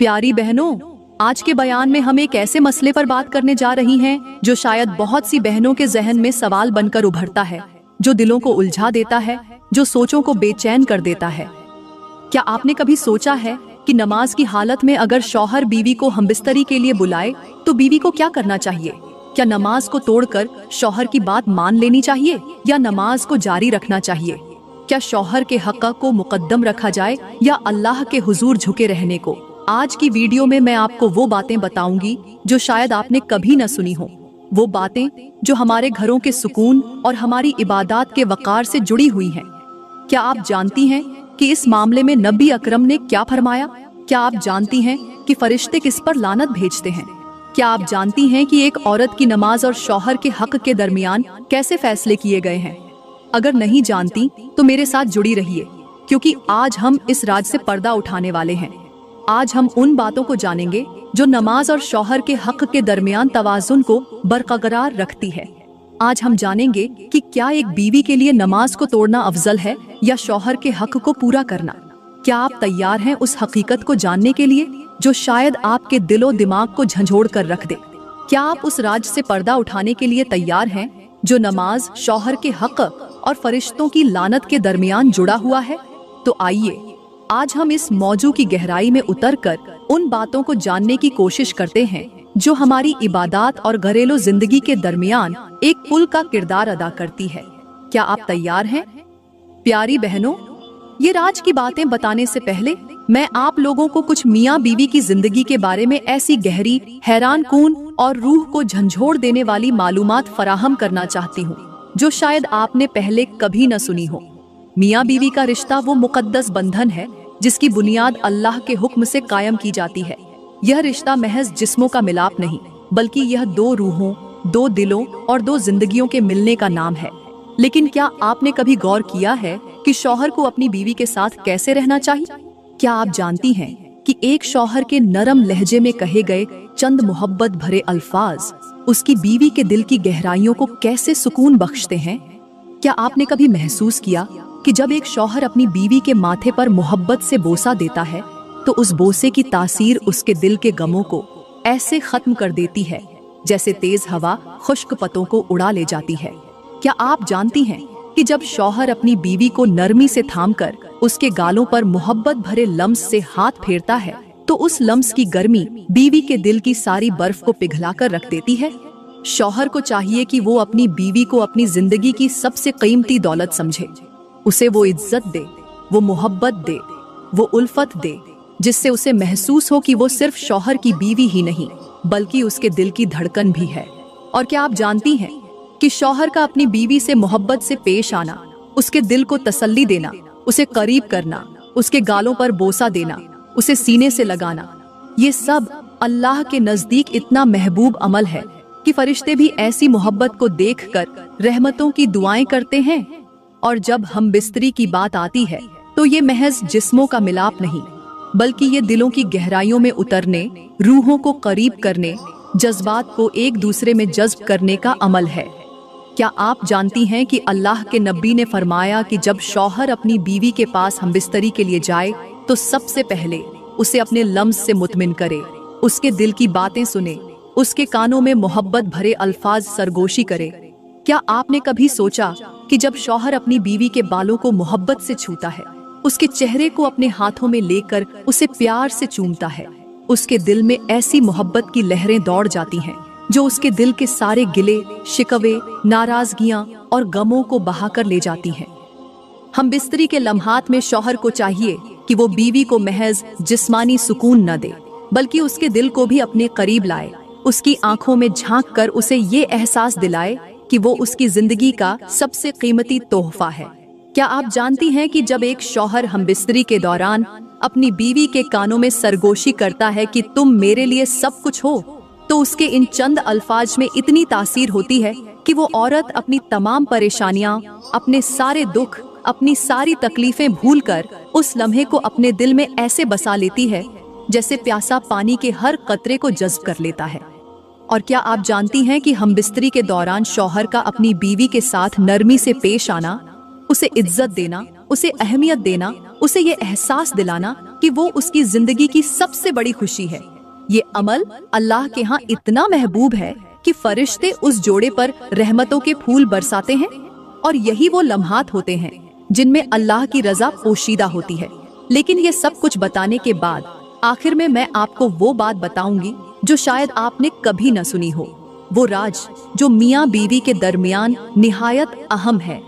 प्यारी बहनों, आज के बयान में हम एक ऐसे मसले पर बात करने जा रही हैं जो शायद बहुत सी बहनों के जहन में सवाल बनकर उभरता है, जो दिलों को उलझा देता है, जो सोचों को बेचैन कर देता है। क्या आपने कभी सोचा है कि नमाज की हालत में अगर शौहर बीवी को हमबिस्तरी के लिए बुलाए तो बीवी को क्या करना चाहिए? क्या नमाज को तोड़कर शौहर की बात मान लेनी चाहिए या नमाज को जारी रखना चाहिए? क्या शौहर के हक़ को मुकद्दम रखा जाए या अल्लाह के हुजूर झुके रहने को? आज की वीडियो में मैं आपको वो बातें बताऊंगी जो शायद आपने कभी न सुनी हो, वो बातें जो हमारे घरों के सुकून और हमारी इबादत के वक़ार से जुड़ी हुई हैं। क्या आप जानती हैं कि इस मामले में नबी अकरम ने क्या फरमाया? क्या आप जानती हैं कि फरिश्ते किस पर लानत भेजते हैं? क्या आप जानती हैं कि एक औरत की नमाज और शौहर के हक़ के दरमियान कैसे फैसले किए गए हैं? अगर नहीं जानती तो मेरे साथ जुड़ी रहिए, क्योंकि आज हम इस राज से पर्दा उठाने वाले हैं। आज हम उन बातों को जानेंगे जो नमाज और शौहर के हक़ के दरमियान तवाज़ुन को बरकरार रखती है। आज हम जानेंगे कि क्या एक बीवी के लिए नमाज को तोड़ना अफजल है या शौहर के हक़ को पूरा करना। क्या आप तैयार हैं उस हकीकत को जानने के लिए जो शायद आपके दिलो दिमाग को झंझोड़ कर रख दे? क्या आप उस राज से पर्दा उठाने के लिए तैयार हैं जो नमाज, शौहर के हक़ और फरिश्तों की लानत के दरमियान जुड़ा हुआ है? तो आइए आज हम इस मौजू की गहराई में उतरकर उन बातों को जानने की कोशिश करते हैं जो हमारी इबादत और घरेलू जिंदगी के दरमियान एक पुल का किरदार अदा करती है। क्या आप तैयार हैं? प्यारी बहनों, ये राज की बातें बताने से पहले मैं आप लोगों को कुछ मियाँ बीवी की जिंदगी के बारे में ऐसी गहरी, हैरान कुन और रूह को झंझोड़ देने वाली मालूमात फराहम करना चाहती हूँ जो शायद आपने पहले कभी न सुनी हो। मियाँ बीवी का रिश्ता वो मुकद्दस बंधन है जिसकी बुनियाद अल्लाह के हुक्म से कायम की जाती है। यह रिश्ता महज जिस्मों का मिलाप नहीं, बल्कि यह दो रूहों, दो दिलों और दो जिंदगियों के मिलने का नाम है। लेकिन क्या आपने कभी गौर किया है कि शौहर को अपनी बीवी के साथ कैसे रहना चाहिए? क्या आप जानती हैं कि एक शौहर के नरम लहजे में कहे गए चंद मोहब्बत भरे अल्फाज उसकी बीवी के दिल की गहराइयों को कैसे सुकून बख्शते हैं? क्या आपने कभी महसूस किया कि जब एक शौहर अपनी बीवी के माथे पर मोहब्बत से बोसा देता है तो उस बोसे की तासीर उसके दिल के गमों को ऐसे खत्म कर देती है जैसे तेज हवा खुश्क पत्तों को उड़ा ले जाती है? क्या आप जानती हैं कि जब शौहर अपनी बीवी को नरमी से थामकर उसके गालों पर मोहब्बत भरे लम्स से हाथ फेरता है तो उस लम्स की गर्मी बीवी के दिल की सारी बर्फ को पिघलाकर रख देती है? शौहर को चाहिए कि वो अपनी बीवी को अपनी जिंदगी की सबसे कीमती दौलत समझे, उसे वो इज्जत दे, वो मोहब्बत दे, वो उल्फत दे, जिससे उसे महसूस हो कि वो सिर्फ शौहर की बीवी ही नहीं बल्कि उसके दिल की धड़कन भी है। और क्या आप जानती हैं कि शौहर का अपनी बीवी से मोहब्बत से पेश आना, उसके दिल को तसल्ली देना, उसे करीब करना, उसके गालों पर बोसा देना, उसे सीने से लगाना, ये सब अल्लाह के नजदीक इतना महबूब अमल है कि फरिश्ते भी ऐसी मोहब्बत को देखकर रहमतों की दुआएं करते हैं। और जब हम बिस्तरी की बात आती है तो ये महज जिस्मों का मिलाप नहीं, बल्कि ये दिलों की गहराइयों में उतरने, रूहों को करीब करने, जज्बात को एक दूसरे में जज्ब करने का अमल है। क्या आप जानती हैं कि अल्लाह के नबी ने फरमाया कि जब शौहर अपनी बीवी के पास हमबिस्तरी के लिए जाए तो सबसे पहले उसे अपने लम्स से मुतमिन करे, उसके दिल की बातें सुने, उसके कानों में मोहब्बत भरे अल्फाज सरगोशी करे। क्या आपने कभी सोचा कि जब शौहर अपनी बीवी के बालों को मोहब्बत से छूता है, उसके चेहरे को अपने हाथों में लेकर उसे प्यार से चूमता है, उसके दिल में ऐसी मोहब्बत की लहरें दौड़ जाती हैं जो उसके दिल के सारे गिले, शिकवे, नाराजगियां और गमों को बहाकर ले जाती हैं। हम बिस्तरी के लम्हात में शौहर को चाहिए कि वो बीवी को महज जिस्मानी सुकून न दे, बल्कि उसके दिल को भी अपने करीब लाए, उसकी आंखों में झांक कर उसे ये एहसास दिलाए कि वो उसकी जिंदगी का सबसे कीमती तोहफा है। क्या आप जानती हैं कि जब एक शौहर हमबिस्तरी के दौरान अपनी बीवी के कानों में सरगोशी करता है कि तुम मेरे लिए सब कुछ हो, तो उसके इन चंद अल्फाज में इतनी तासीर होती है कि वो औरत अपनी तमाम परेशानियां, अपने सारे दुख, अपनी सारी तकलीफें भूलकर उस लम्हे को अपने दिल में ऐसे बसा लेती है जैसे प्यासा पानी के हर कतरे को जज्ब कर लेता है। और क्या आप जानती हैं कि हमबिस्तरी के दौरान शौहर का अपनी बीवी के साथ नरमी से पेश आना, उसे इज्जत देना, उसे अहमियत देना, उसे ये एहसास दिलाना कि वो उसकी जिंदगी की सबसे बड़ी खुशी है। ये अमल अल्लाह के यहाँ इतना महबूब है कि फरिश्ते उस जोड़े पर रहमतों के फूल बरसाते हैं, और यही वो लम्हात होते हैं जिनमें अल्लाह की रजा पोशीदा होती है। लेकिन ये सब कुछ बताने के बाद आखिर में मैं आपको वो बात बताऊंगी जो शायद आपने कभी न सुनी हो। वो राज जो मियाँ बीवी के दरमियान निहायत अहम है।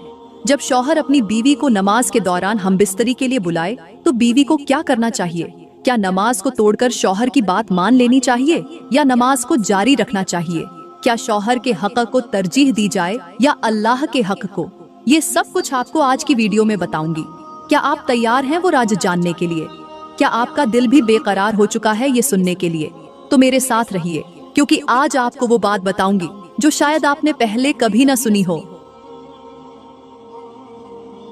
जब शौहर अपनी बीवी को नमाज के दौरान हमबिस्तरी के लिए बुलाए तो बीवी को क्या करना चाहिए? क्या नमाज को तोड़कर शौहर की बात मान लेनी चाहिए या नमाज को जारी रखना चाहिए? क्या शौहर के हक को तरजीह दी जाए या अल्लाह के हक को? ये सब कुछ आपको आज की वीडियो में बताऊंगी। क्या आप तैयार हैं वो राज जानने के लिए? क्या आपका दिल भी बेकरार हो चुका है ये सुनने के लिए? तो मेरे साथ रहिए, क्योंकि आज आपको वो बात बताऊंगी जो शायद आपने पहले कभी न सुनी हो।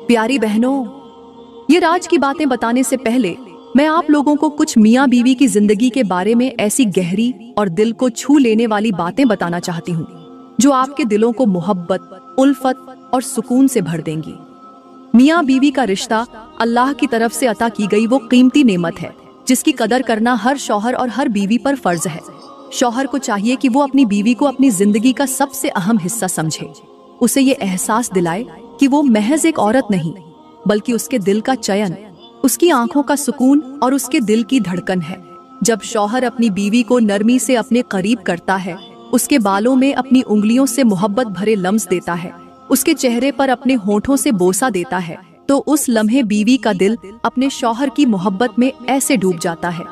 प्यारी बहनों, ये राज की बातें बताने से पहले मैं आप लोगों को कुछ मियाँ बीवी की जिंदगी के बारे में ऐसी गहरी और दिल को छू लेने वाली बातें बताना चाहती हूँ जो आपके दिलों को मोहब्बत, उल्फत और सुकून से भर देंगी। मियाँ बीवी का रिश्ता अल्लाह की तरफ से अता की गई वो कीमती नेमत है जिसकी कदर करना हर शौहर और हर बीवी पर फर्ज है। शौहर को चाहिए कि वो अपनी बीवी को अपनी जिंदगी का सबसे अहम हिस्सा समझे, उसे ये एहसास दिलाए कि वो महज एक औरत नहीं बल्कि उसके दिल का चयन, उसकी आंखों का सुकून और उसके दिल की धड़कन है। जब शौहर अपनी बीवी को नरमी से अपने करीब करता है, उसके बालों में अपनी उंगलियों से मोहब्बत भरे लम्स देता है, उसके चेहरे पर अपने होठों से बोसा देता है, तो उस लम्हे बीवी का दिल अपने शौहर की मोहब्बत में ऐसे डूब जाता है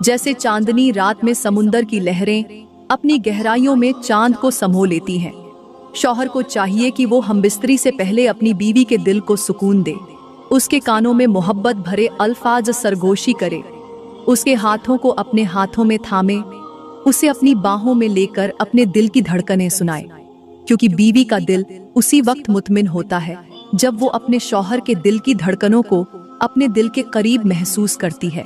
जैसे चांदनी रात में समुंदर की लहरें अपनी गहराइयों में चांद को समो लेती हैं। शौहर को चाहिए कि वो हमबिस्तरी से पहले अपनी बीवी के दिल को सुकून दे, उसके कानों में मोहब्बत भरे अल्फाज सरगोशी करे, उसके हाथों को अपने हाथों में थामे, उसे अपनी बाहों में लेकर अपने दिल की धड़कनें सुनाए, क्योंकि बीवी का दिल उसी वक्त मुतमिन होता है जब वो अपने शौहर के दिल की धड़कनों को अपने दिल के करीब महसूस करती है।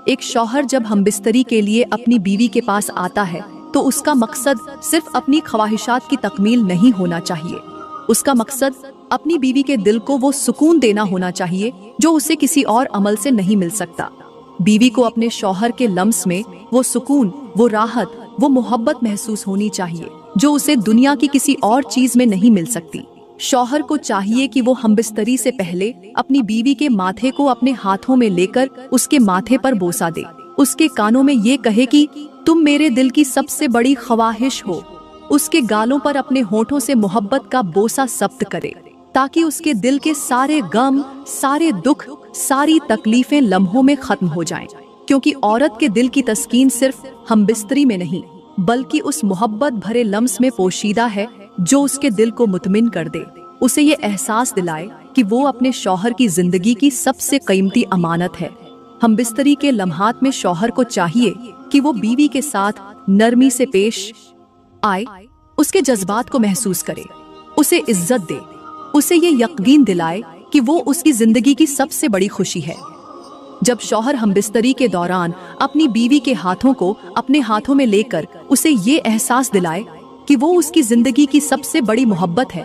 एक शौहर जब हमबिस्तरी के लिए अपनी बीवी के पास आता है तो उसका मकसद सिर्फ अपनी ख्वाहिशात की तकमील नहीं होना चाहिए, उसका मकसद अपनी बीवी के दिल को वो सुकून देना होना चाहिए जो उसे किसी और अमल से नहीं मिल सकता। बीवी को अपने शौहर के लम्स में वो सुकून, वो राहत, वो मोहब्बत महसूस होनी चाहिए जो उसे दुनिया की किसी और चीज में नहीं मिल सकती। शौहर को चाहिए कि वो हमबिस्तरी से पहले अपनी बीवी के माथे को अपने हाथों में लेकर उसके माथे पर बोसा दे, उसके कानों में ये कहे कि तुम मेरे दिल की सबसे बड़ी ख्वाहिश हो, उसके गालों पर अपने होठों से मोहब्बत का बोसा सब्त करे ताकि उसके दिल के सारे गम, सारे दुख, सारी तकलीफें लम्हों में खत्म हो जाएं। क्योंकि औरत के दिल की तस्कीन सिर्फ हमबिस्तरी में नहीं बल्कि उस मोहब्बत भरे लम्स में पोशीदा है जो उसके दिल को मुतमिन कर दे, उसे ये एहसास दिलाए कि वो अपने शौहर की जिंदगी की सबसे कीमती अमानत है। हमबिस्तरी के लम्हात में शौहर को चाहिए कि वो बीवी के साथ नरमी से पेश आए, उसके जज्बात को महसूस करे, उसे इज्जत दे, उसे ये यकीन दिलाए कि वो उसकी जिंदगी की सबसे बड़ी खुशी है। जब शौहर हमबिस्तरी के दौरान अपनी बीवी के हाथों को अपने हाथों में लेकर उसे ये एहसास दिलाए कि वो उसकी जिंदगी की सबसे बड़ी मोहब्बत है,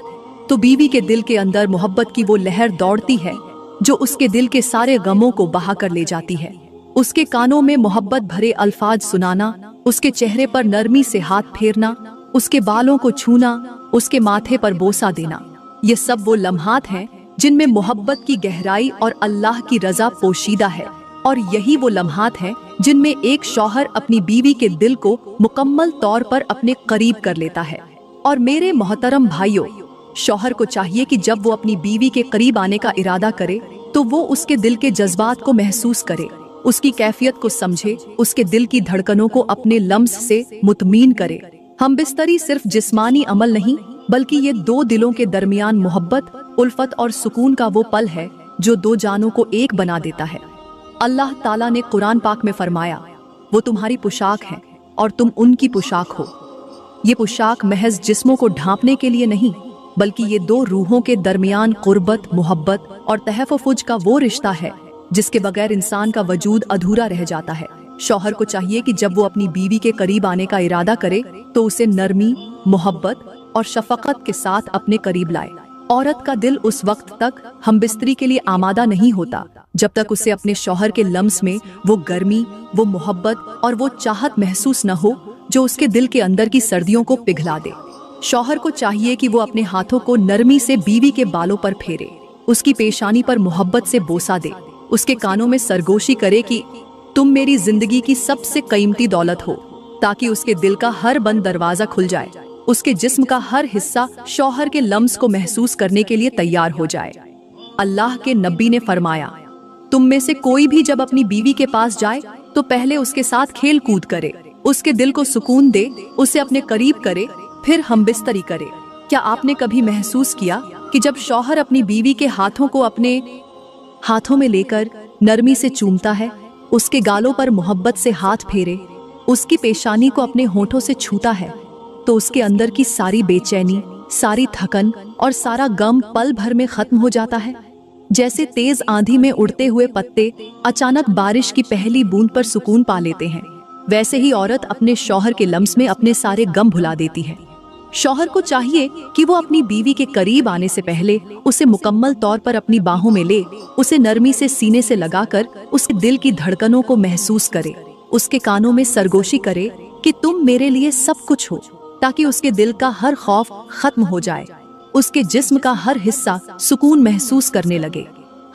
तो बीवी के दिल के अंदर मोहब्बत की वो लहर दौड़ती है जो उसके दिल के सारे गमों को बहा कर ले जाती है। उसके कानों में मोहब्बत भरे अल्फाज सुनाना, उसके चेहरे पर नरमी से हाथ फेरना, उसके बालों को छूना, उसके माथे पर बोसा देना, ये सब वो लम्हात हैं जिनमें मोहब्बत की गहराई और अल्लाह की रजा पोशीदा है। और यही वो लम्हात हैं जिनमें एक शौहर अपनी बीवी के दिल को मुकम्मल तौर पर अपने करीब कर लेता है। और मेरे मोहतरम भाइयों, शौहर को चाहिए कि जब वो अपनी बीवी के करीब आने का इरादा करे तो वो उसके दिल के जज्बात को महसूस करे, उसकी कैफियत को समझे, उसके दिल की धड़कनों को अपने लम्स से मुतमीन करे। हमबिस्तरी सिर्फ जिस्मानी अमल नहीं बल्कि ये दो दिलों के दरमियान मोहब्बत, उल्फत और सुकून का वो पल है जो दो जानों को एक बना देता है। अल्लाह ताला ने कुरान पाक में फरमाया, वो तुम्हारी पोशाक है और तुम उनकी पोशाक हो। ये पोशाक महज जिस्मों को ढांपने के लिए नहीं बल्कि ये दो रूहों के दरमियान कुर्बत, मोहब्बत और तहफ़्फ़ुज़ का वो रिश्ता है जिसके बगैर इंसान का वजूद अधूरा रह जाता है। शौहर को चाहिए कि जब वो अपनी बीवी के करीब आने का इरादा करे तो उसे नरमी, मोहब्बत और शफकत के साथ अपने करीब लाए। औरत का दिल उस वक्त तक हमबिस्तरी के लिए आमादा नहीं होता जब तक उसे अपने शौहर के लम्स में वो गर्मी, वो मोहब्बत और वो चाहत महसूस न हो जो उसके दिल के अंदर की सर्दियों को पिघला दे। शौहर को चाहिए कि वो अपने हाथों को नरमी से बीवी के बालों पर फेरे, उसकी पेशानी पर मोहब्बत से बोसा दे, उसके कानों में सरगोशी करे कि तुम मेरी जिंदगी की सबसे कीमती दौलत हो, ताकि उसके दिल का हर बंद दरवाजा खुल जाए, उसके जिस्म का हर हिस्सा शौहर के लम्स को महसूस करने के लिए तैयार हो जाए। अल्लाह के नबी ने फरमाया, तुम में से कोई भी जब अपनी बीवी के पास जाए तो पहले उसके साथ खेल कूद करे, उसके दिल को सुकून दे, उसे अपने करीब करे, फिर हमबिस्तरी करे। क्या आपने कभी महसूस किया कि जब शौहर अपनी बीवी के हाथों को अपने हाथों में लेकर नरमी से चूमता है, उसके गालों पर मोहब्बत से हाथ फेरे, उसकी पेशानी को अपने होठों से छूता है, तो उसके अंदर की सारी बेचैनी, सारी थकन और सारा गम पल भर में खत्म हो जाता है। जैसे तेज आंधी में उड़ते हुए पत्ते अचानक बारिश की पहली बूंद पर सुकून पा लेते हैं, वैसे ही औरत अपने शौहर के लम्स में अपने सारे गम भुला देती है। शौहर को चाहिए कि वो अपनी बीवी के करीब आने से पहले उसे मुकम्मल तौर पर अपनी बाहों में ले, उसे नरमी से सीने से लगाकर उसके दिल की धड़कनों को महसूस करे, उसके कानों में सरगोशी करे कि तुम मेरे लिए सब कुछ हो, ताकि उसके दिल का हर खौफ खत्म हो जाए, उसके जिस्म का हर हिस्सा सुकून महसूस करने लगे।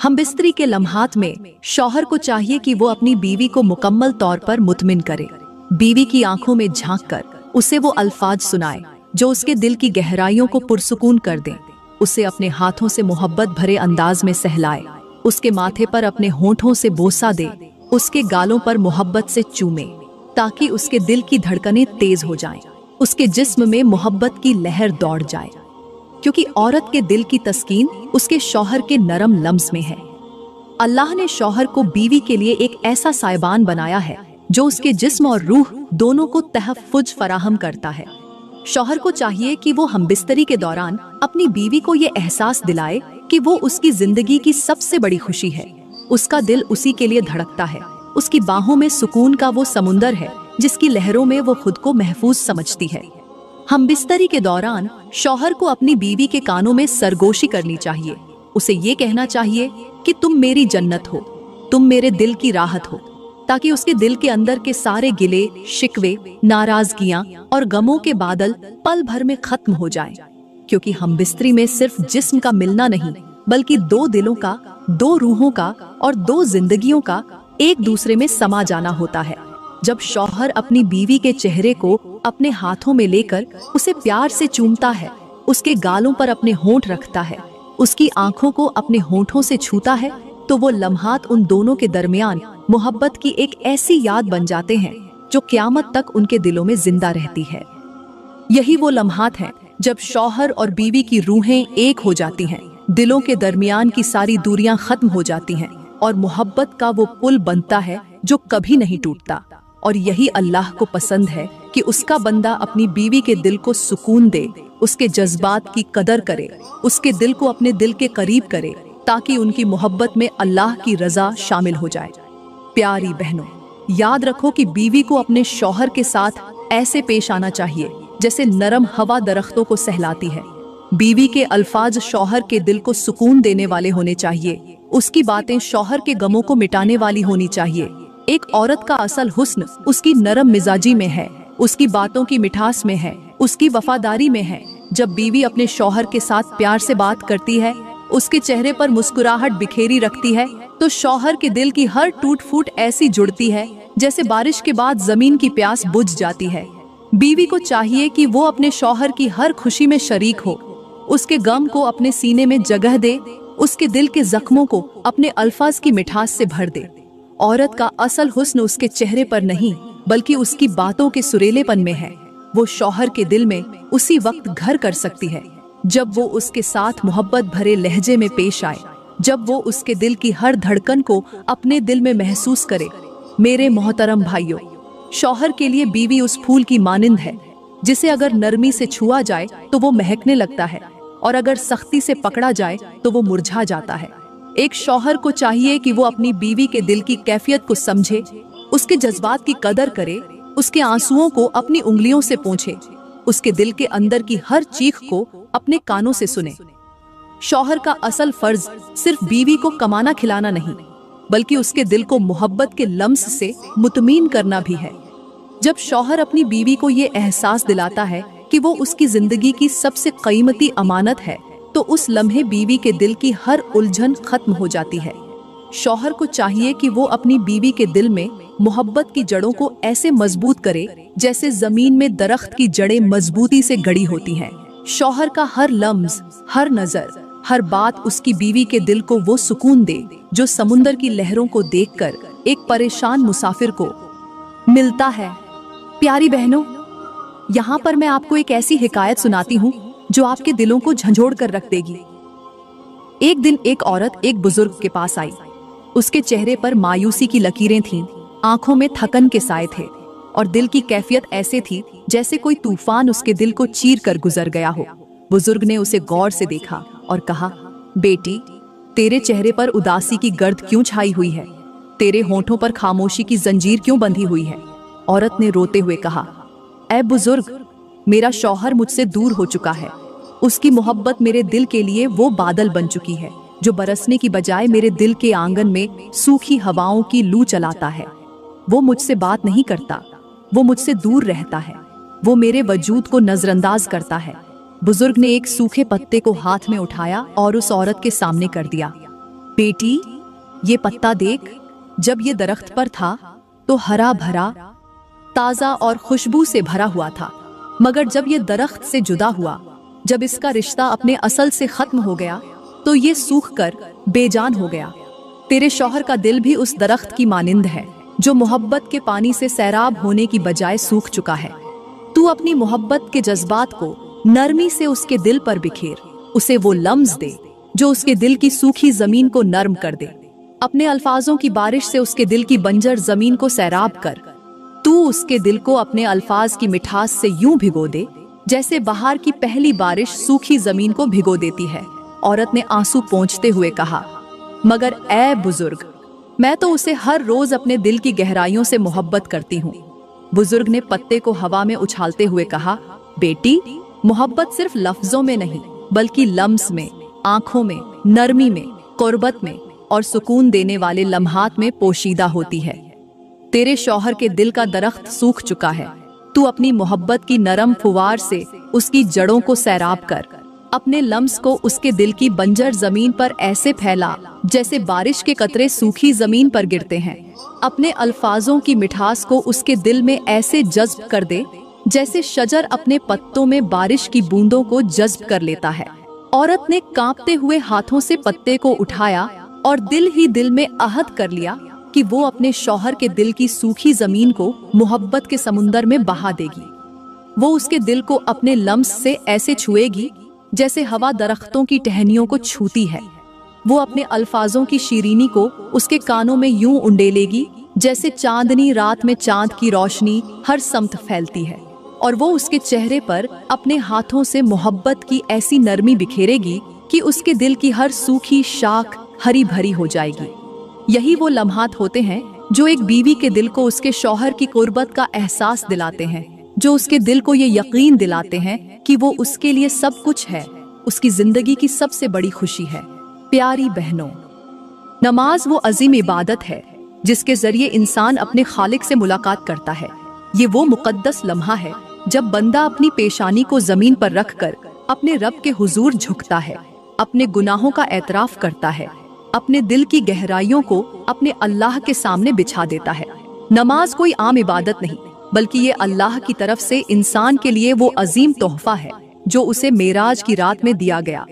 हमबिस्तरी के लम्हात में शौहर को चाहिए कि वो अपनी बीवी को मुकम्मल तौर पर मुतमिन करे, बीवी की आंखों में झांक कर उसे वो अल्फाज सुनाए जो उसके दिल की गहराइयों को पुरसुकून कर दें, उसे अपने हाथों से मोहब्बत भरे अंदाज में सहलाए, उसके माथे पर अपने होठों से बोसा दे, उसके गालों पर मोहब्बत से चूमे, ताकि उसके दिल की धड़कनें तेज हो जाएं, उसके जिस्म में मोहब्बत की लहर दौड़ जाए, क्योंकि औरत के दिल की तस्कीन उसके शौहर के नरम लम्स में है। अल्लाह ने शौहर को बीवी के लिए एक ऐसा साइबान बनाया है जो उसके जिस्म और रूह दोनों को तहफ़्फ़ुज़ फराहम करता है। शौहर को चाहिए कि वो हमबिस्तरी के दौरान अपनी बीवी को ये एहसास दिलाए कि वो उसकी जिंदगी की सबसे बड़ी खुशी है, उसका दिल उसी के लिए धड़कता है, उसकी बाहों में सुकून का वो समुंदर है जिसकी लहरों में वो खुद को महफूज समझती है। हमबिस्तरी के दौरान शौहर को अपनी बीवी के कानों में सरगोशी करनी चाहिए, उसे ये कहना चाहिए कि तुम मेरी जन्नत हो, तुम मेरे दिल की राहत हो, ताकि उसके दिल के अंदर के सारे गिले, शिकवे, नाराजगियां और गमों के बादल पल भर में खत्म हो जाएं। क्योंकि हमबिस्तरी में सिर्फ जिस्म का मिलना नहीं, बल्कि दो दिलों का, दो रूहों का और दो जिंदगियों का एक दूसरे में समा जाना होता है। जब शौहर अपनी बीवी के चेहरे को अपने हाथों में लेकर उसे प्यार से चूमता है, उसके गालों पर अपने होंठ रखता है, उसकी आंखों को अपने होंठों से छूता है, तो वो लम्हात उन दोनों के दरमियान मोहब्बत की एक ऐसी याद बन जाते हैं जो क़यामत तक उनके दिलों में जिंदा रहती है। यही वो लम्हात हैं जब शौहर और बीवी की रूहें एक हो जाती हैं, दिलों के दरमियान की सारी दूरियां खत्म हो जाती हैं और मोहब्बत का वो पुल बनता है जो कभी नहीं टूटता। और यही अल्लाह को पसंद है कि उसका बंदा अपनी बीवी के दिल को सुकून दे, उसके जज्बात की कदर करे, उसके दिल को अपने दिल के करीब करे, ताकि उनकी मोहब्बत में अल्लाह की रजा शामिल हो जाए। प्यारी बहनों, याद रखो कि बीवी को अपने शौहर के साथ ऐसे पेश आना चाहिए जैसे नरम हवा दरख्तों को सहलाती है। बीवी के अल्फाज शौहर के दिल को सुकून देने वाले होने चाहिए, उसकी बातें शौहर के गमों को मिटाने वाली होनी चाहिए। एक औरत का असल हुस्न उसकी नरम मिजाजी में है, उसकी बातों की मिठास में है, उसकी वफादारी में है। जब बीवी अपने शौहर के साथ प्यार से बात करती है, उसके चेहरे पर मुस्कुराहट बिखेरी रखती है, तो शौहर के दिल की हर टूट फूट ऐसी जुड़ती है जैसे बारिश के बाद जमीन की प्यास बुझ जाती है। बीवी को चाहिए कि वो अपने शौहर की हर खुशी में शरीक हो, उसके गम को अपने सीने में जगह दे, उसके दिल के जख्मों को अपने अल्फाज की मिठास से भर दे। औरत का असल हुस्न उसके चेहरे पर नहीं, बल्कि उसकी बातों के सुरीलेपन में है। वो शौहर के दिल में उसी वक्त घर कर सकती है जब वो उसके साथ मोहब्बत भरे लहजे में पेश आए, जब वो उसके दिल की हर धड़कन को अपने दिल में महसूस करे। मेरे मोहतरम भाइयों, शौहर के लिए बीवी उस फूल की मानिंद है जिसे अगर नरमी से छुआ जाए तो वो महकने लगता है, और अगर सख्ती से पकड़ा जाए तो वो मुरझा जाता है। एक शौहर को चाहिए कि वो अपनी बीवी के दिल की कैफियत को समझे, उसके जज्बात की कदर करे, उसके आंसुओं को अपनी उंगलियों से पोंछे, उसके दिल के अंदर की हर चीख को अपने कानों से सुने। शौहर का असल फर्ज सिर्फ बीवी को कमाना खिलाना नहीं, बल्कि उसके दिल को मोहब्बत के लम्स से मुतमीन करना भी है। जब शौहर अपनी बीवी को ये एहसास दिलाता है कि वो उसकी जिंदगी की सबसे कीमती अमानत है, तो उस लम्हे बीवी के दिल की हर उलझन खत्म हो जाती है। शौहर को चाहिए कि वो अपनी बीवी के दिल में मोहब्बत की जड़ों को ऐसे मजबूत करे जैसे जमीन में दरख्त की जड़ें मजबूती से गड़ी होती हैं। शौहर का हर लम्स, हर नजर, हर बात उसकी बीवी के दिल को वो सुकून दे जो समुंदर की लहरों को देखकर एक परेशान मुसाफिर को मिलता है। प्यारी बहनों, यहाँ पर मैं आपको एक ऐसी हिकायत सुनाती हूँ जो आपके दिलों को झंझोड़ कर रख देगी। एक दिन एक औरत एक बुजुर्ग के पास आई। उसके चेहरे पर मायूसी की लकीरें थीं, आंखों में थकन के साए थे और दिल की कैफियत ऐसे थी जैसे कोई तूफान उसके दिल को चीर कर गुजर गया हो। बुजुर्ग ने उसे गौर से देखा और कहा, बेटी, तेरे चेहरे पर उदासी की गर्द क्यों छाई हुई है? तेरे होंठों पर खामोशी की जंजीर क्यों बंधी हुई है? औरत ने रोते हुए कहा, ऐ बुजुर्ग, मेरा शौहर मुझसे दूर हो चुका है। उसकी मोहब्बत मेरे दिल के लिए वो बादल बन चुकी है जो बरसने की बजाय मेरे दिल के आंगन में सूखी हवाओं की लू चलाता है। वो मुझसे बात नहीं करता, वो मुझसे दूर रहता है, वो मेरे वजूद को नजरअंदाज करता है। बुजुर्ग ने एक सूखे पत्ते को हाथ में उठाया और उस औरत के सामने कर दिया। बेटी, ये पत्ता देख, जब ये दरख्त पर था तो हरा भरा, ताजा और खुशबू से भरा हुआ था, मगर जब ये दरख्त से जुदा हुआ, जब इसका रिश्ता अपने असल से खत्म हो गया, तो ये सूख कर बेजान हो गया। तेरे शौहर का दिल भी उस दरख्त की मानिंद है जो मोहब्बत के पानी से सैराब होने की बजाय सूख चुका है। तू अपनी मोहब्बत के जज्बात को नरमी से उसके दिल पर बिखेर, उसे वो लम्स दे जो उसके दिल की सूखी जमीन को नर्म कर दे। अपने अल्फाजों की बारिश से उसके दिल की बंजर जमीन को सैराब कर। तू उसके दिल को अपने अल्फाज की मिठास से यूं भिगो दे जैसे बहार की पहली बारिश सूखी जमीन को भिगो देती है। औरत ने आंसू पोंछते हुए कहा, मगर ऐ बुजुर्ग, मैं तो उसे हर रोज अपने दिल की गहराइयों से मोहब्बत करती हूँ। बुजुर्ग ने पत्ते को हवा में उछालते हुए कहा, बेटी, मोहब्बत सिर्फ लफ्जों में नहीं बल्कि लम्स में, आंखों में, नरमी में, कुर्बत में और सुकून देने वाले लम्हात में पोशीदा होती है। तेरे शौहर के दिल का दरख्त सूख चुका है। तू अपनी मोहब्बत की नरम फुवार से उसकी जड़ों को सैराब कर। अपने लम्स को उसके दिल की बंजर जमीन पर ऐसे फैला जैसे बारिश के कतरे सूखी जमीन पर गिरते हैं। अपने अल्फाजों की मिठास को उसके दिल में ऐसे जज्ब कर दे जैसे शजर अपने पत्तों में बारिश की बूंदों को जज्ब कर लेता है। औरत ने कांपते हुए हाथों से पत्ते को उठाया और दिल ही दिल में अहद कर लिया कि वो अपने शौहर के दिल की सूखी जमीन को मोहब्बत के समुंदर में बहा देगी। वो उसके दिल को अपने लम्स से ऐसे छुएगी जैसे हवा दरख्तों की टहनियों को छूती है। वो अपने अल्फाजों की शीरीनी को उसके कानों में यूं उंडेलेगी जैसे चांदनी रात में चांद की रोशनी हर समत फैलती है। और वो उसके चेहरे पर अपने हाथों से मोहब्बत की ऐसी नरमी बिखेरेगी कि उसके दिल की हर सूखी शाख हरी भरी हो जाएगी। यही वो लम्हात होते हैं जो एक बीवी के दिल को उसके शौहर की कुर्बत का एहसास दिलाते हैं, जो उसके दिल को ये यकीन दिलाते हैं कि वो उसके लिए सब कुछ है, उसकी जिंदगी की सबसे बड़ी खुशी है। प्यारी बहनों, नमाज वो अजीम इबादत है जिसके जरिए इंसान अपने खालिक से मुलाकात करता है। ये वो मुकद्दस लम्हा है जब बंदा अपनी पेशानी को जमीन पर रखकर अपने रब के हुजूर झुकता है, अपने गुनाहों का एतराफ करता है, अपने दिल की गहराइयों को अपने अल्लाह के सामने बिछा देता है। नमाज कोई आम इबादत नहीं बल्कि ये अल्लाह की तरफ से इंसान के लिए वो अजीम तोहफा है जो उसे मेराज की रात में दिया गया।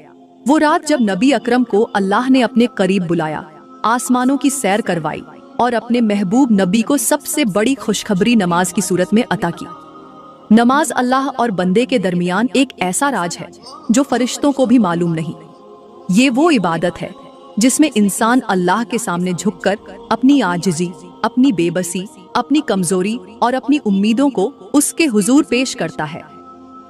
वो रात जब नबी अकरम को अल्लाह ने अपने करीब बुलाया, आसमानों की सैर करवाई और अपने महबूब नबी को सबसे बड़ी खुशखबरी नमाज की सूरत में अता की। नमाज अल्लाह और बंदे के दरमियान एक ऐसा राज है जो फरिश्तों को भी मालूम नहीं। ये वो इबादत है जिसमें इंसान अल्लाह के सामने झुककर अपनी आजिज़ी, अपनी बेबसी, अपनी कमजोरी और अपनी उम्मीदों को उसके हुजूर पेश करता है।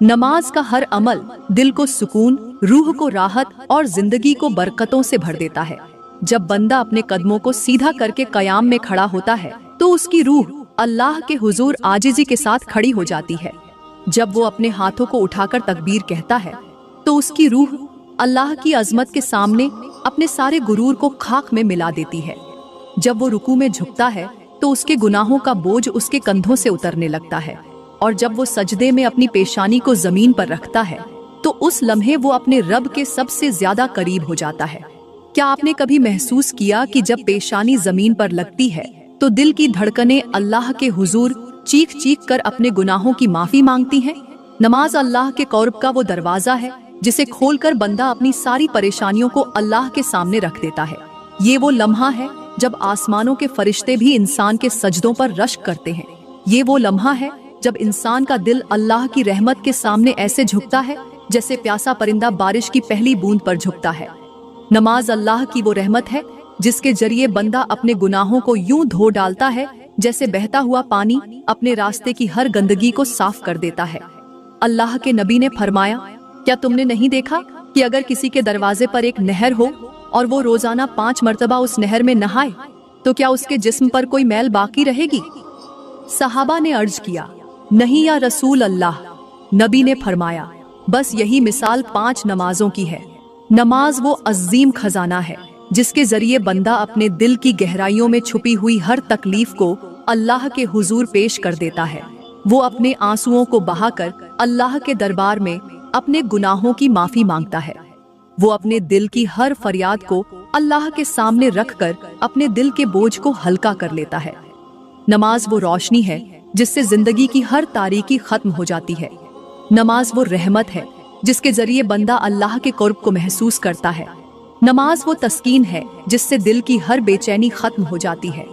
नमाज का हर अमल दिल को सुकून, रूह को राहत और जिंदगी को बरकतों से भर देता है। जब बंदा अपने कदमों को सीधा करके कयाम में खड़ा होता है तो उसकी रूह अल्लाह के हुजूर आजिज़ी के साथ खड़ी हो जाती है। जब वो अपने हाथों को उठाकर तकबीर कहता है तो उसकी रूह अल्लाह की अजमत के सामने अपने सारे गुरूर को खाक में मिला देती है। जब वो रुकू में झुकता है तो उसके गुनाहों का बोझ उसके कंधों से उतरने लगता है, और जब वो सजदे में अपनी पेशानी को जमीन पर रखता है तो उस लम्हे वो अपने रब के सबसे ज्यादा करीब हो जाता है। क्या आपने कभी महसूस किया कि जब पेशानी जमीन पर लगती है तो दिल की धड़कनें अल्लाह के हुजूर चीख चीख कर अपने गुनाहों की माफी मांगती हैं? नमाज अल्लाह के क़ुर्ब का वो दरवाजा है जिसे खोलकर बंदा अपनी सारी परेशानियों को अल्लाह के सामने रख देता है। ये वो लम्हा है जब आसमानों के फरिश्ते भी इंसान के सजदों पर रश्क करते हैं। ये वो लम्हा है जब इंसान का दिल अल्लाह की रहमत के सामने ऐसे झुकता है जैसे प्यासा परिंदा बारिश की पहली बूंद पर झुकता है। नमाज अल्लाह की वो रहमत है जिसके जरिए बंदा अपने गुनाहों को यूं धो डालता है जैसे बहता हुआ पानी अपने रास्ते की हर गंदगी को साफ कर देता है। अल्लाह के नबी ने फरमाया, क्या तुमने नहीं देखा कि अगर किसी के दरवाजे पर एक नहर हो और वो रोजाना 5 मर्तबा उस नहर में नहाए तो क्या उसके जिस्म पर कोई मैल बाकी रहेगी? सहाबा ने अर्ज किया, नहीं या रसूल अल्लाह। नबी ने फरमाया, बस यही मिसाल 5 नमाजों की है। नमाज वो अजीम खजाना है जिसके जरिए बंदा अपने दिल की गहराइयों में छुपी हुई हर तकलीफ को अल्लाह के हुजूर पेश कर देता है। वो अपने आंसुओं को बहाकर अल्लाह के दरबार में अपने गुनाहों की माफी मांगता है। वो अपने दिल की हर फरियाद को अल्लाह के सामने रखकर अपने दिल के बोझ को हल्का कर लेता है। नमाज वो रोशनी है जिससे जिंदगी की हर तारीकी खत्म हो जाती है। नमाज वो रहमत है जिसके जरिए बंदा अल्लाह के क़ुर्ब को महसूस करता है। नमाज वो तस्कीन है जिससे दिल की हर बेचैनी खत्म हो जाती है।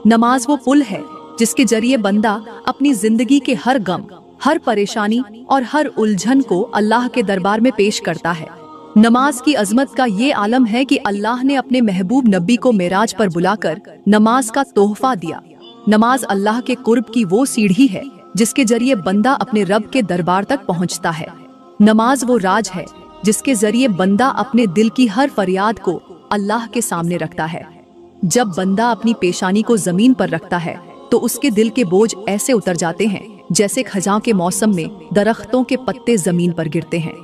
नमाज वो पुल है जिसके जरिए बंदा अपनी जिंदगी के हर गम, हर परेशानी और हर उलझन को अल्लाह के दरबार में पेश करता है। नमाज की अजमत का ये आलम है कि अल्लाह ने अपने महबूब नबी को मेराज पर बुलाकर नमाज का तोहफा दिया। नमाज अल्लाह के क़ुर्ब की वो सीढ़ी है जिसके जरिए बंदा अपने रब के दरबार तक पहुंचता है। नमाज वो राज है जिसके जरिए बंदा अपने दिल की हर फरियाद को अल्लाह के सामने रखता है। जब बंदा अपनी पेशानी को जमीन पर रखता है तो उसके दिल के बोझ ऐसे उतर जाते हैं जैसे खजां के मौसम में दरख्तों के पत्ते जमीन पर गिरते हैं।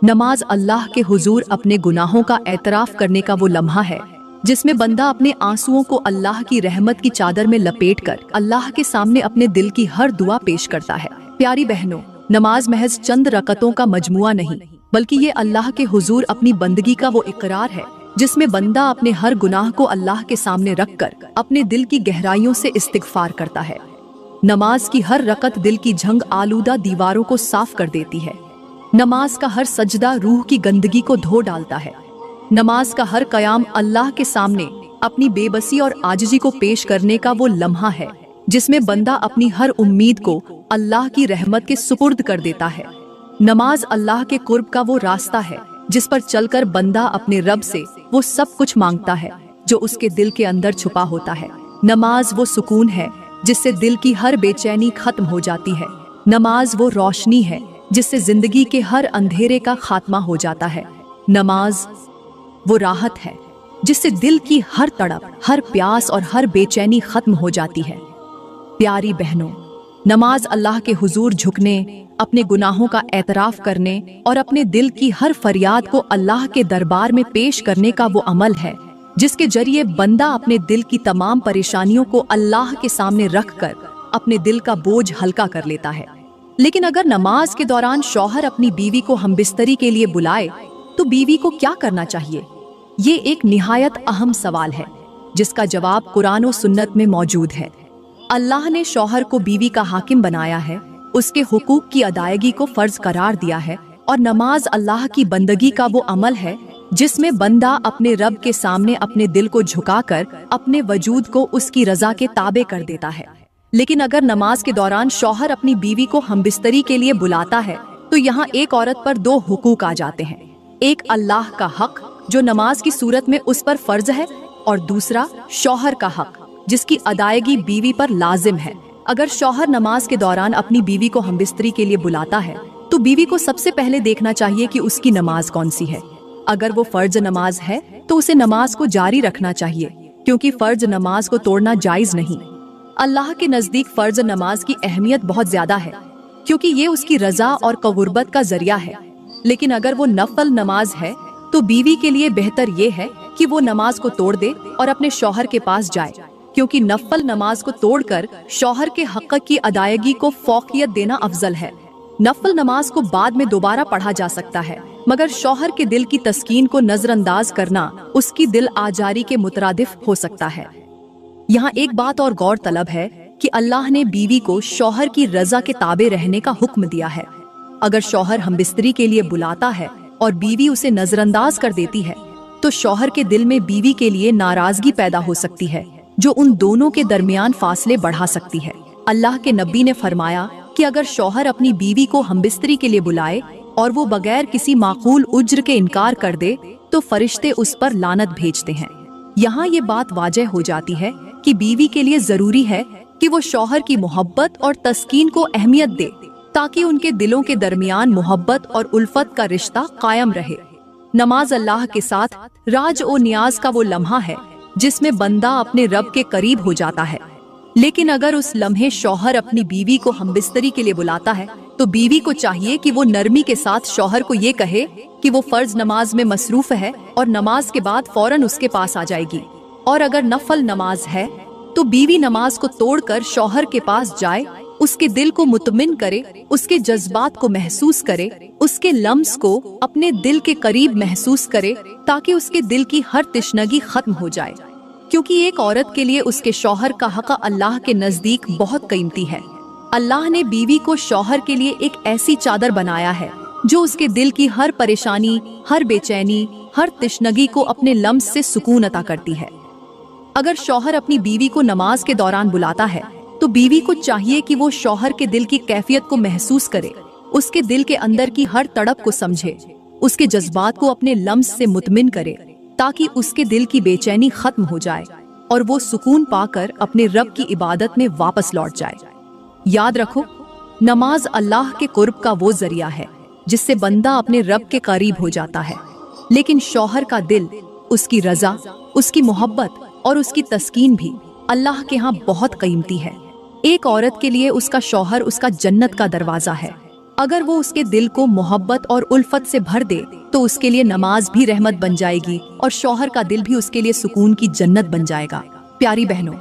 नमाज अल्लाह के हुजूर अपने गुनाहों का एतराफ करने का वो लम्हा है जिसमें बंदा अपने आंसुओं को अल्लाह की रहमत की चादर में लपेटकर अल्लाह के सामने अपने दिल की हर दुआ पेश करता है। प्यारी बहनों, नमाज महज चंद रकतों का मजमुआ नहीं बल्कि ये अल्लाह के हुजूर अपनी बंदगी का वो इकरार है जिसमें बंदा अपने हर गुनाह को अल्लाह के सामने रखकर अपने दिल की गहराइयों से इस्तिगफार करता है। नमाज की हर रकत दिल की झंग आलूदा दीवारों को साफ कर देती है। नमाज का हर सजदा रूह की गंदगी को धो डालता है। नमाज का हर कयाम अल्लाह के सामने अपनी बेबसी और आजिज़ी को पेश करने का वो लम्हा है जिसमें बंदा अपनी हर उम्मीद को अल्लाह की रहमत के सुपुर्द कर देता है। नमाज अल्लाह के क़ुर्ब का वो रास्ता है जिस पर चलकर बंदा अपने रब से वो सब कुछ मांगता है जो उसके दिल के अंदर छुपा होता है। नमाज वो सुकून है जिससे दिल की हर बेचैनी खत्म हो जाती है। नमाज वो रोशनी है जिससे जिंदगी के हर अंधेरे का खात्मा हो जाता है। नमाज वो राहत है जिससे दिल की हर तड़प, हर प्यास और हर बेचैनी खत्म हो जाती है। प्यारी बहनों, नमाज अल्लाह के हुजूर झुकने, अपने गुनाहों का एतराफ करने और अपने दिल की हर फरियाद को अल्लाह के दरबार में पेश करने का वो अमल है जिसके जरिए बंदा अपने दिल की तमाम परेशानियों को अल्लाह के सामने रखकर अपने दिल का बोझ हल्का कर लेता है। लेकिन अगर नमाज के दौरान शौहर अपनी बीवी को हमबिस्तरी के लिए बुलाए तो बीवी को क्या करना चाहिए? ये एक निहायत अहम सवाल है जिसका जवाब कुरान और सुन्नत में मौजूद है। अल्लाह ने शौहर को बीवी का हाकिम बनाया है, उसके हुकूक की अदायगी को फर्ज करार दिया है और नमाज अल्लाह की बंदगी का वो अमल है जिसमें बंदा अपने रब के सामने अपने दिल को झुकाकर अपने वजूद को उसकी रजा के ताबे कर देता है। लेकिन अगर नमाज के दौरान शौहर अपनी बीवी को हमबिस्तरी के लिए बुलाता है तो यहाँ एक औरत पर 2 हुकूक आ जाते हैं। एक अल्लाह का हक जो नमाज की सूरत में उस पर फर्ज है और दूसरा शौहर का हक जिसकी अदायगी बीवी पर लाजिम है। अगर शौहर नमाज के दौरान अपनी बीवी को हमबिस्तरी के लिए बुलाता है तो बीवी को सबसे पहले देखना चाहिए कि उसकी नमाज कौन सी है। अगर वो फर्ज नमाज है तो उसे नमाज को जारी रखना चाहिए क्योंकि फर्ज नमाज को तोड़ना जायज नहीं। अल्लाह के नजदीक फर्ज नमाज की अहमियत बहुत ज्यादा है क्योंकि ये उसकी रजा और क़ुर्बत का जरिया है। लेकिन अगर वो नफल नमाज है तो बीवी के लिए बेहतर ये है कि वो नमाज को तोड़ दे और अपने शौहर के पास जाए, क्योंकि नफल नमाज को तोड़कर शौहर के हक़ की अदायगी को फौकियत देना अफजल है। नफल नमाज को बाद में दोबारा पढ़ा जा सकता है, मगर शौहर के दिल की तस्कीन को नजरअंदाज करना उसकी दिल आजारी के मुतरादिफ हो सकता है। यहाँ एक बात और गौर तलब है कि अल्लाह ने बीवी को शौहर की रजा के ताबे रहने का हुक्म दिया है। अगर शौहर हमबिस्तरी के लिए बुलाता है और बीवी उसे नजरअंदाज कर देती है, तो शौहर के दिल में बीवी के लिए नाराजगी पैदा हो सकती है, जो उन दोनों के दरमियान फासले बढ़ा सकती है। अल्लाह के नबी ने फरमाया कि अगर शौहर अपनी बीवी को हमबिस्तरी के लिए बुलाए और वो बगैर किसी माकूल उज्र के इनकार कर दे, तो फरिश्ते उस पर लानत भेजते हैं। यहाँ ये बात वाजह हो जाती है कि बीवी के लिए जरूरी है कि वो शौहर की मोहब्बत और तस्कीन को अहमियत दे, ताकि उनके दिलों के दरमियान मोहब्बत और उल्फत का रिश्ता कायम रहे। नमाज अल्लाह के साथ राज और नियाज का वो लम्हा है जिसमें बंदा अपने रब के करीब हो जाता है। लेकिन अगर उस लम्हे शौहर अपनी बीवी को हमबिस्तरी के लिए बुलाता है, तो बीवी को चाहिए कि वो नरमी के साथ शौहर को ये कहे कि वो फर्ज नमाज में मसरूफ है और नमाज के बाद फौरन उसके पास आ जाएगी। और अगर नफल नमाज है तो बीवी नमाज को तोड़कर शौहर के पास जाए, उसके दिल को मुतमिन करे, उसके जज्बात को महसूस करे, उसके लम्स को अपने दिल के करीब महसूस करे, ताकि उसके दिल की हर तिश्नगी खत्म हो जाए। क्योंकि एक औरत के लिए उसके शौहर का हक़ अल्लाह के नजदीक बहुत कीमती है। अल्लाह ने बीवी को शौहर के लिए एक ऐसी चादर बनाया है जो उसके दिल की हर परेशानी, हर बेचैनी, हर तिश्नगी को अपने लम्स से सुकून अता करती है। अगर शौहर अपनी बीवी को नमाज के दौरान बुलाता है, तो बीवी को चाहिए कि वो शौहर के दिल की कैफियत को महसूस करे, उसके दिल के अंदर की हर तड़प को समझे, उसके जज्बात को अपने लम्स से मुतमिन करे, ताकि उसके दिल की बेचैनी खत्म हो जाए और वो सुकून पाकर अपने रब की इबादत में वापस लौट जाए। याद रखो, नमाज अल्लाह के कुर्ब का वो जरिया है जिससे बंदा अपने रब के करीब हो जाता है। लेकिन शौहर का दिल, उसकी रजा, उसकी मोहब्बत और उसकी तस्कीन भी अल्लाह के यहाँ बहुत कीमती है। एक औरत के लिए उसका शौहर उसका जन्नत का दरवाजा है। अगर वो उसके दिल को मोहब्बत और उल्फत से भर दे, तो उसके लिए नमाज भी रहमत बन जाएगी और शौहर का दिल भी उसके लिए सुकून की जन्नत बन जाएगा। प्यारी बहनों,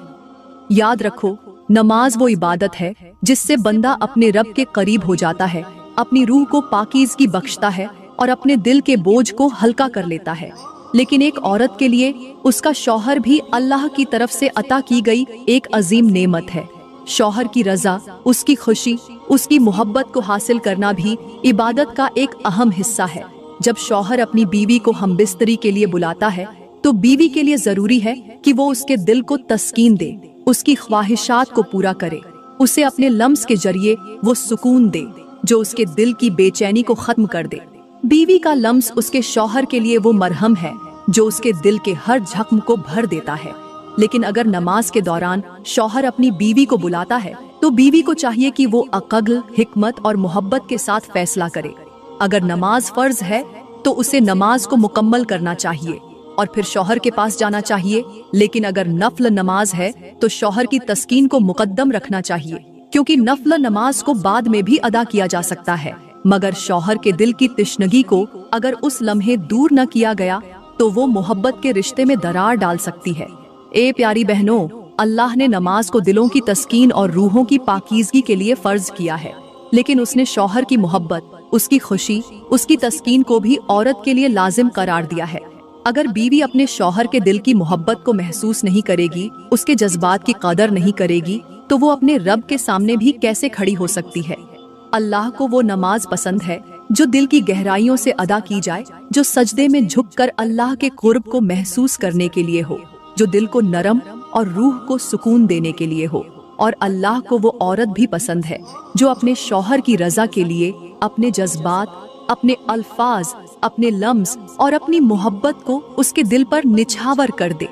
याद रखो, नमाज वो इबादत है जिससे बंदा अपने रब के करीब हो जाता है, अपनी रूह को पाकीज़गी बख्शता है और अपने दिल के बोझ को हल्का कर लेता है। लेकिन एक औरत के लिए उसका शौहर भी अल्लाह की तरफ से अता की गई एक अजीम नेमत है। शौहर की रजा, उसकी खुशी, उसकी मोहब्बत को हासिल करना भी इबादत का एक अहम हिस्सा है। जब शौहर अपनी बीवी को हमबिस्तरी के लिए बुलाता है, तो बीवी के लिए जरूरी है कि वो उसके दिल को तस्कीन दे, उसकी ख्वाहिशात को पूरा करे, उसे अपने लम्स के जरिए वो सुकून दे जो उसके दिल की बेचैनी को खत्म कर दे। बीवी का लम्स उसके शौहर के लिए वो मरहम है जो उसके दिल के हर जख्म को भर देता है। लेकिन अगर नमाज के दौरान शौहर अपनी बीवी को बुलाता है, तो बीवी को चाहिए कि वो अक्ल, हिकमत और मोहब्बत के साथ फैसला करे। अगर नमाज फर्ज है तो उसे नमाज को मुकम्मल करना चाहिए और फिर शौहर के पास जाना चाहिए। लेकिन अगर नफल नमाज है तो शौहर की तस्कीन को मुकद्दम रखना चाहिए, क्योंकि नफल नमाज को बाद में भी अदा किया जा सकता है, मगर शौहर के दिल की तिश्नगी को अगर उस लम्हे दूर न किया गया तो वो मोहब्बत के रिश्ते में दरार डाल सकती है। ए प्यारी बहनों, अल्लाह ने नमाज को दिलों की तस्कीन और रूहों की पाकीज़गी के लिए फर्ज किया है, लेकिन उसने शौहर की मोहब्बत, उसकी खुशी, उसकी तस्कीन को भी औरत के लिए लाजिम करार दिया है। अगर बीवी अपने शौहर के दिल की मोहब्बत को महसूस नहीं करेगी, उसके जज्बात की कदर नहीं करेगी, तो वो अपने रब के सामने भी कैसे खड़ी हो सकती है। अल्लाह को वो नमाज पसंद है जो दिल की गहराइयों से अदा की जाए, जो सजदे में झुककर अल्लाह के कुर्ब को महसूस करने के लिए हो, जो दिल को नरम और रूह को सुकून देने के लिए हो। और अल्लाह को वो औरत भी पसंद है जो अपने शौहर की रजा के लिए अपने जज्बात, अपने अल्फाज, अपने लम्स और अपनी मोहब्बत को उसके दिल पर निछावर कर दे।